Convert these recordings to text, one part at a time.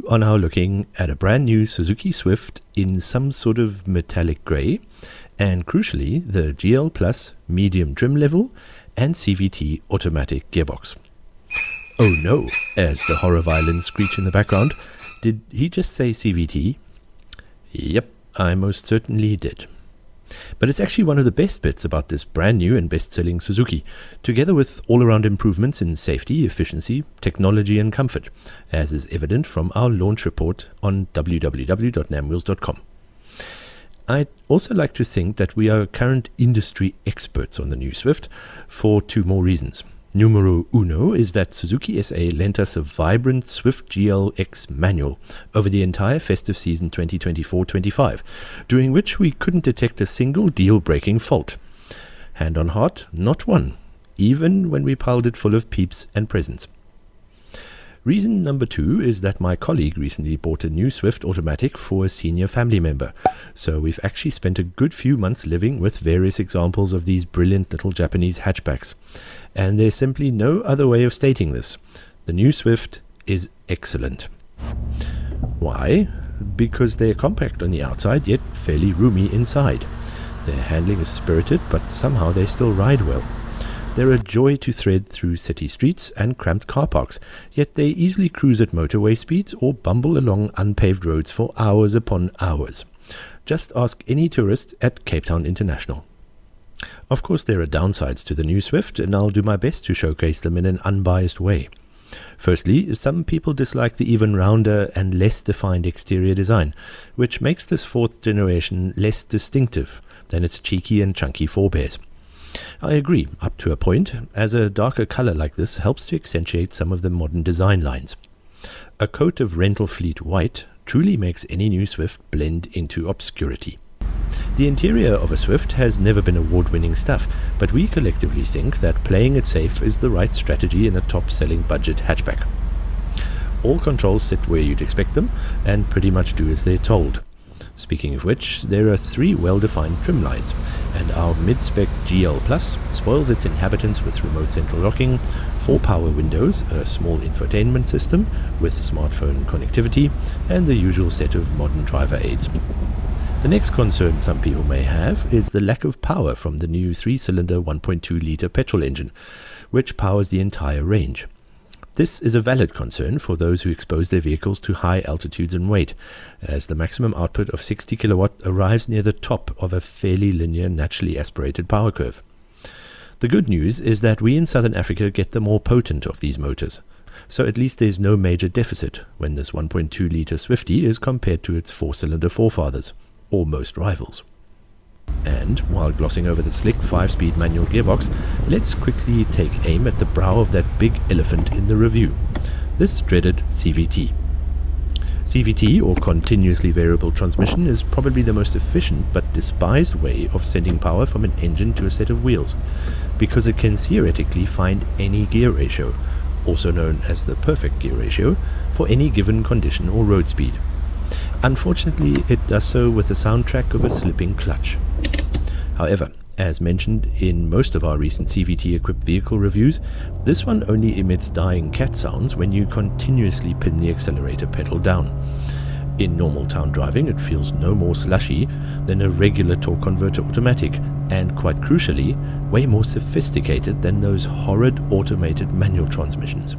are now looking at a brand new Suzuki Swift in some sort of metallic grey, and crucially the GL Plus medium trim level and CVT automatic gearbox. Oh no, as the horror violins screech in the background. Did he just say CVT? Yep, I most certainly did. But it's actually one of the best bits about this brand new and best-selling Suzuki, together with all-around improvements in safety, efficiency, technology and comfort, as is evident from our launch report on www.namwheels.com. I'd also like to think that we are current industry experts on the new Swift for two more reasons. Numero uno is that Suzuki SA lent us a vibrant Swift GLX manual over the entire festive season 2024-25, during which we couldn't detect a single deal-breaking fault. Hand on heart, not one, even when we piled it full of peeps and presents. Reason number two is that my colleague recently bought a new Swift automatic for a senior family member, so we've actually spent a good few months living with various examples of these brilliant little Japanese hatchbacks. And there's simply no other way of stating this. The new Swift is excellent. Why? Because they're compact on the outside, yet fairly roomy inside. Their handling is spirited, but somehow they still ride well. They're a joy to thread through city streets and cramped car parks, yet they easily cruise at motorway speeds or bumble along unpaved roads for hours upon hours. Just ask any tourist at Cape Town International. Of course, there are downsides to the new Swift, and I'll do my best to showcase them in an unbiased way. Firstly, some people dislike the even rounder and less defined exterior design, which makes this fourth generation less distinctive than its cheeky and chunky forebears. I agree, up to a point, as a darker color like this helps to accentuate some of the modern design lines. A coat of rental fleet white truly makes any new Swift blend into obscurity. The interior of a Swift has never been award-winning stuff, but we collectively think that playing it safe is the right strategy in a top-selling budget hatchback. All controls sit where you'd expect them, and pretty much do as they're told. Speaking of which, there are three well-defined trim lines, and our mid-spec GL Plus spoils its inhabitants with remote central locking, 4 power windows, a small infotainment system with smartphone connectivity, and the usual set of modern driver aids. The next concern some people may have is the lack of power from the new 3-cylinder 1.2-litre petrol engine, which powers the entire range. This is a valid concern for those who expose their vehicles to high altitudes and weight, as the maximum output of 60 kilowatt arrives near the top of a fairly linear, naturally aspirated power curve. The good news is that we in Southern Africa get the more potent of these motors, so at least there's no major deficit when this 1.2-litre Swiftie is compared to its 4-cylinder forefathers, or most rivals. And, while glossing over the slick 5-speed manual gearbox, let's quickly take aim at the brow of that big elephant in the review, this dreaded CVT. CVT, or continuously variable transmission, is probably the most efficient but despised way of sending power from an engine to a set of wheels, because it can theoretically find any gear ratio, also known as the perfect gear ratio, for any given condition or road speed. Unfortunately, it does so with the soundtrack of a slipping clutch. However, as mentioned in most of our recent CVT-equipped vehicle reviews, this one only emits dying cat sounds when you continuously pin the accelerator pedal down. In normal town driving, it feels no more slushy than a regular torque converter automatic, and quite crucially, way more sophisticated than those horrid automated manual transmissions.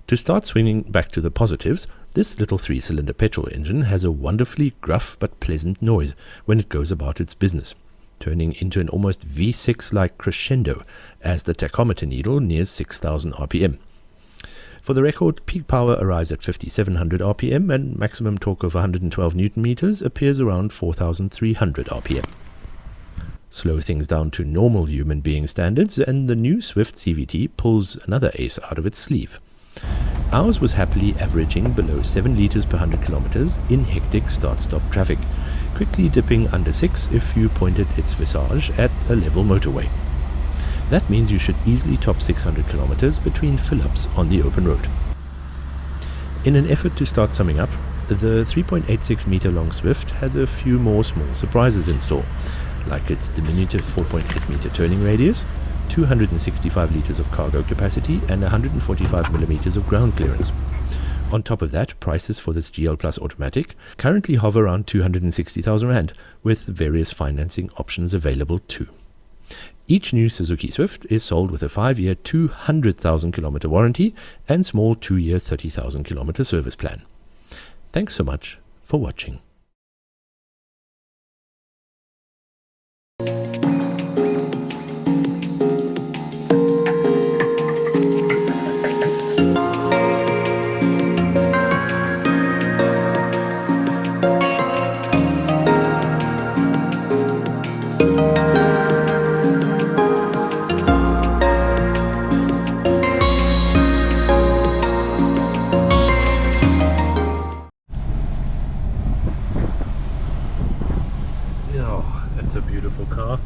To start swinging back to the positives, this little 3-cylinder petrol engine has a wonderfully gruff but pleasant noise when it goes about its business, turning into an almost V6-like crescendo as the tachometer needle nears 6,000 RPM. For the record, peak power arrives at 5,700 RPM and maximum torque of 112 Nm appears around 4,300 RPM. Slow things down to normal human being standards, and the new Swift CVT pulls another ace out of its sleeve. Ours was happily averaging below 7 litres per 100 kilometers in hectic start-stop traffic, quickly dipping under 6 if you pointed its visage at a level motorway. That means you should easily top 600 kilometers between fill-ups on the open road. In an effort to start summing up, the 3.86 meter long Swift has a few more small surprises in store, like its diminutive 4.8 meter turning radius, 265 litres of cargo capacity and 145 millimeters of ground clearance. On top of that, prices for this GL Plus automatic currently hover around 260,000 Rand, with various financing options available too. Each new Suzuki Swift is sold with a 5-year 200,000 kilometer warranty and small 2-year 30,000 kilometer service plan. Thanks so much for watching. Oh, that's a beautiful car.